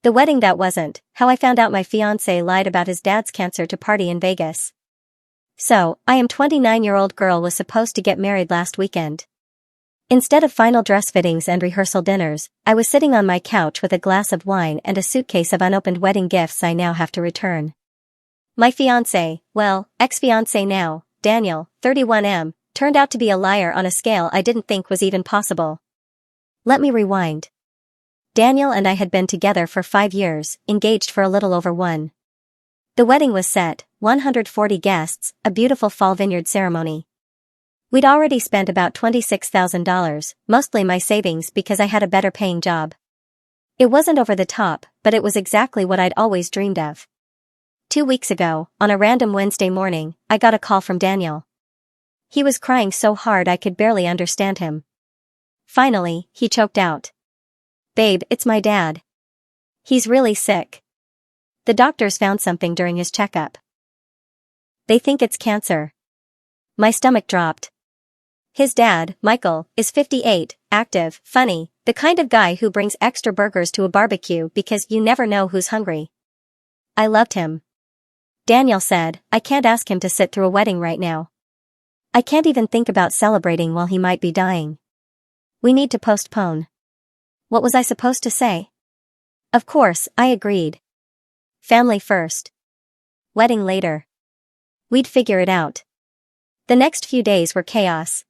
The wedding that wasn't, how I found out my fiancé lied about his dad's cancer to party in Vegas. So, I am 29-year-old girl was supposed to get married last weekend. Instead of final dress fittings and rehearsal dinners, I was sitting on my couch with a glass of wine and a suitcase of unopened wedding gifts I now have to return. My fiancé, well, ex-fiancé now, Daniel, 31M, turned out to be a liar on a scale I didn't think was even possible. Let me rewind. Daniel and I had been together for 5 years, engaged for a little over 1. The wedding was set, 140 guests, a beautiful fall vineyard ceremony. We'd already spent about $26,000, mostly my savings because I had a better paying job. It wasn't over the top, but it was exactly what I'd always dreamed of. 2 weeks ago, on a random Wednesday morning, I got a call from Daniel. He was crying so hard I could barely understand him. Finally, he choked out. "Babe, it's my dad. He's really sick. The doctors found something during his checkup. They think it's cancer." My stomach dropped. His dad, Michael, is 58, active, funny, the kind of guy who brings extra burgers to a barbecue because you never know who's hungry. I loved him. Daniel said, "I can't ask him to sit through a wedding right now. I can't even think about celebrating while he might be dying. We need to postpone." What was I supposed to say? Of course, I agreed. Family first. Wedding later. We'd figure it out. The next few days were chaos.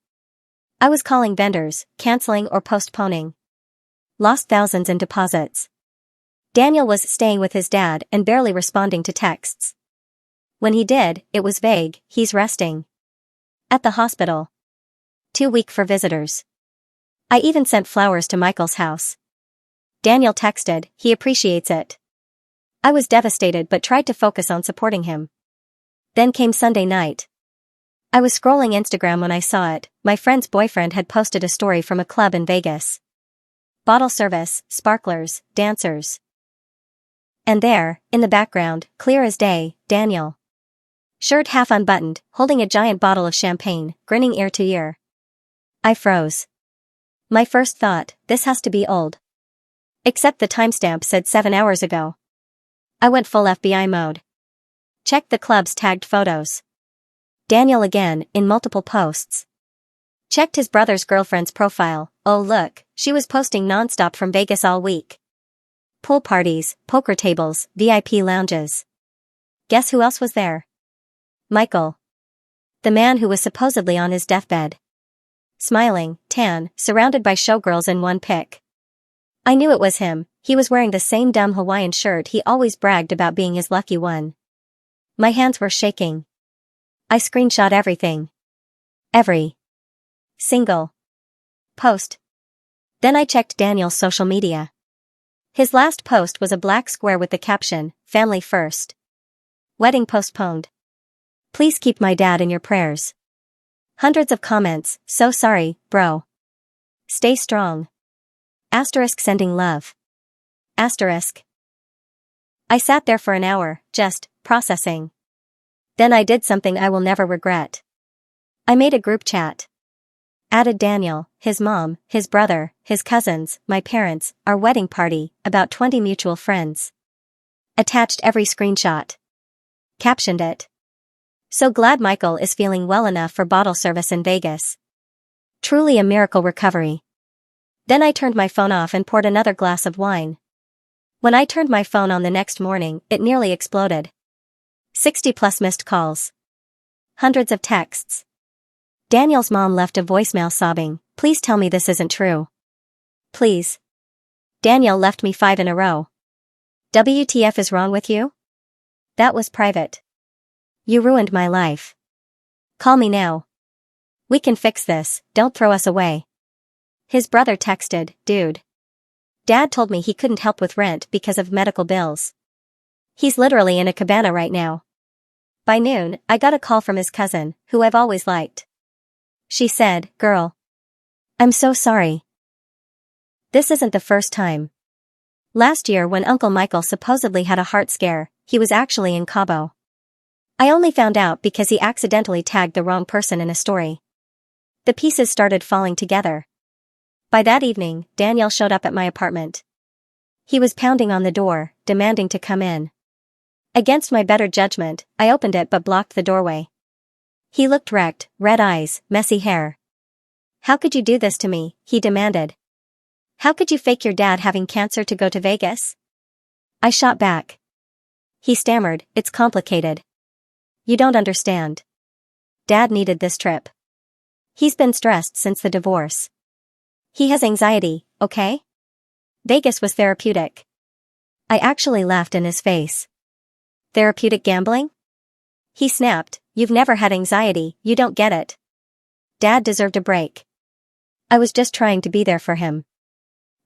I was calling vendors, canceling or postponing. Lost thousands in deposits. Daniel was staying with his dad and barely responding to texts. When he did, it was vague, "He's resting at the hospital. Too weak for visitors." I even sent flowers to Michael's house. Daniel texted, "He appreciates it." I was devastated but tried to focus on supporting him. Then came Sunday night. I was scrolling Instagram when I saw it. My friend's boyfriend had posted a story from a club in Vegas. Bottle service, sparklers, dancers. And there, in the background, clear as day, Daniel. Shirt half unbuttoned, holding a giant bottle of champagne, grinning ear to ear. I froze. My first thought, this has to be old. Except the timestamp said 7 hours ago. I went full FBI mode. Checked the club's tagged photos. Daniel again, in multiple posts. Checked his brother's girlfriend's profile. Oh look, she was posting nonstop from Vegas all week. Pool parties, poker tables, VIP lounges. Guess who else was there? Michael. The man who was supposedly on his deathbed. Smiling, tan, surrounded by showgirls in one pic. I knew it was him. He was wearing the same dumb Hawaiian shirt he always bragged about being his lucky one. My hands were shaking. I screenshot everything. Every single post. Then I checked Daniel's social media. His last post was a black square with the caption, "Family first. Wedding postponed. Please keep my dad in your prayers." Hundreds of comments, "So sorry, bro. Stay strong. Asterisk sending love. Asterisk." I sat there for an hour, just processing. Then I did something I will never regret. I made a group chat. Added Daniel, his mom, his brother, his cousins, my parents, our wedding party, about 20 mutual friends. Attached every screenshot. Captioned it. "So glad Michael is feeling well enough for bottle service in Vegas. Truly a miracle recovery." Then I turned my phone off and poured another glass of wine. When I turned my phone on the next morning, it nearly exploded. 60 plus missed calls. Hundreds of texts. Daniel's mom left a voicemail sobbing, "Please tell me this isn't true. Please." Daniel left me 5 in a row. "WTF is wrong with you?" That was private. "You ruined my life. Call me now. We can fix this, don't throw us away." His brother texted, "Dude. Dad told me he couldn't help with rent because of medical bills. He's literally in a cabana right now." By noon, I got a call from his cousin, who I've always liked. She said, "Girl. I'm so sorry. This isn't the first time. Last year when Uncle Michael supposedly had a heart scare, he was actually in Cabo. I only found out because he accidentally tagged the wrong person in a story. The pieces started falling together. By that evening, Daniel showed up at my apartment. He was pounding on the door, demanding to come in. Against my better judgment, I opened it but blocked the doorway. He looked wrecked, red eyes, messy hair. "How could you do this to me?" he demanded. "How could you fake your dad having cancer to go to Vegas?" I shot back. He stammered, "It's complicated. You don't understand. Dad needed this trip. He's been stressed since the divorce. He has anxiety, okay? Vegas was therapeutic." I actually laughed in his face. "Therapeutic gambling?" He snapped, "You've never had anxiety, you don't get it. Dad deserved a break. I was just trying to be there for him.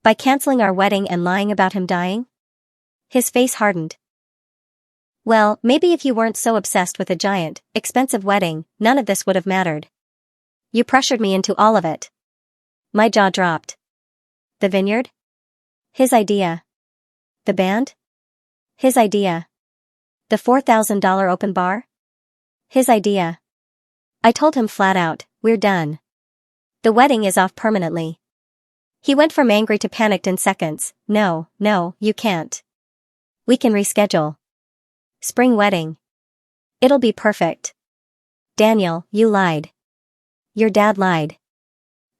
By canceling our wedding and lying about him dying?" His face hardened. "Well, maybe if you weren't so obsessed with a giant, expensive wedding, none of this would have mattered. You pressured me into all of it." My jaw dropped. "The vineyard? His idea. The band? His idea. The $4,000 open bar? His idea." I told him flat out, "We're done. The wedding is off permanently." He went from angry to panicked in seconds. No, you can't. We can reschedule. Spring wedding. It'll be perfect." "Daniel, you lied. Your dad lied.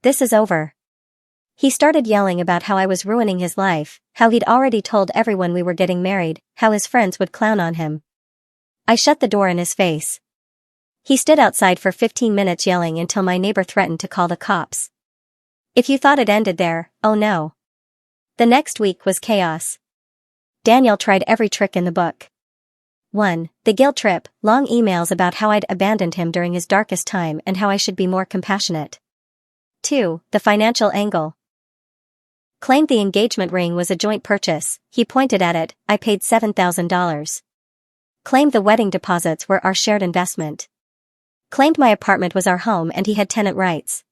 This is over." He started yelling about how I was ruining his life, how he'd already told everyone we were getting married, how his friends would clown on him. I shut the door in his face. He stood outside for 15 minutes yelling until my neighbor threatened to call the cops. If you thought it ended there, oh no. The next week was chaos. Daniel tried every trick in the book. 1. The guilt trip, long emails about how I'd abandoned him during his darkest time and how I should be more compassionate. 2. The financial angle. Claimed the engagement ring was a joint purchase, he pointed at it, I paid $7,000. Claimed the wedding deposits were our shared investment. Claimed my apartment was our home and he had tenant rights.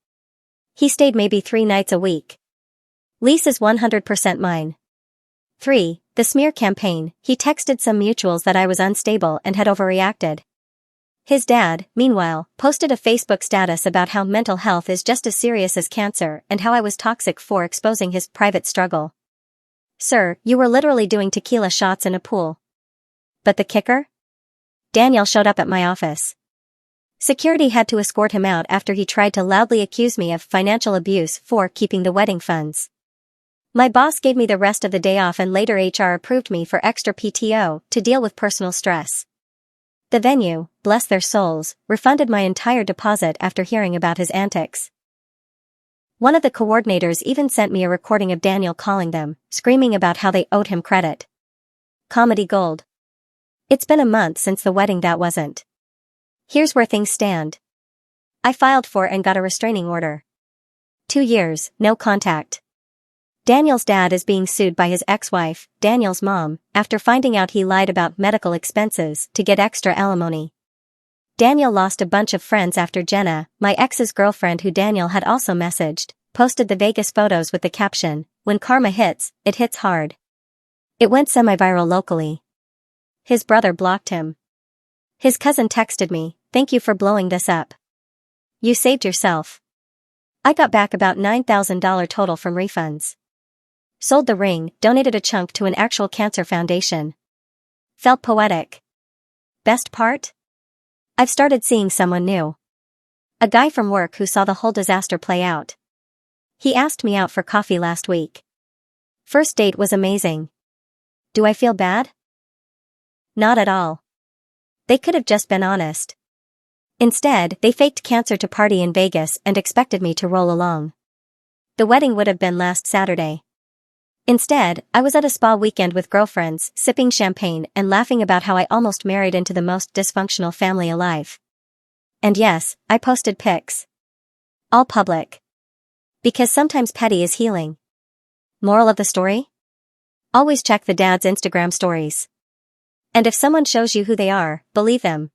He stayed maybe 3 nights a week. Lease is 100% mine. 3. The smear campaign, he texted some mutuals that I was unstable and had overreacted. His dad, meanwhile, posted a Facebook status about how mental health is just as serious as cancer and how I was toxic for exposing his private struggle. Sir, you were literally doing tequila shots in a pool. But the kicker? Daniel showed up at my office. Security had to escort him out after he tried to loudly accuse me of financial abuse for keeping the wedding funds. My boss gave me the rest of the day off and later HR approved me for extra PTO to deal with personal stress. The venue, bless their souls, refunded my entire deposit after hearing about his antics. One of the coordinators even sent me a recording of Daniel calling them, screaming about how they owed him credit. Comedy gold. It's been a month since the wedding that wasn't. Here's where things stand. I filed for and got a restraining order. 2 years, no contact. Daniel's dad is being sued by his ex-wife, Daniel's mom, after finding out he lied about medical expenses to get extra alimony. Daniel lost a bunch of friends after Jenna, my ex's girlfriend who Daniel had also messaged, posted the Vegas photos with the caption, "When karma hits, it hits hard." It went semi-viral locally. His brother blocked him. His cousin texted me, "Thank you for blowing this up. You saved yourself." I got back about $9,000 total from refunds. Sold the ring, donated a chunk to an actual cancer foundation. Felt poetic. Best part? I've started seeing someone new. A guy from work who saw the whole disaster play out. He asked me out for coffee last week. First date was amazing. Do I feel bad? Not at all. They could have just been honest. Instead, they faked cancer to party in Vegas and expected me to roll along. The wedding would have been last Saturday. Instead, I was at a spa weekend with girlfriends, sipping champagne and laughing about how I almost married into the most dysfunctional family alive. And yes, I posted pics. All public. Because sometimes petty is healing. Moral of the story? Always check the dad's Instagram stories. And if someone shows you who they are, believe them.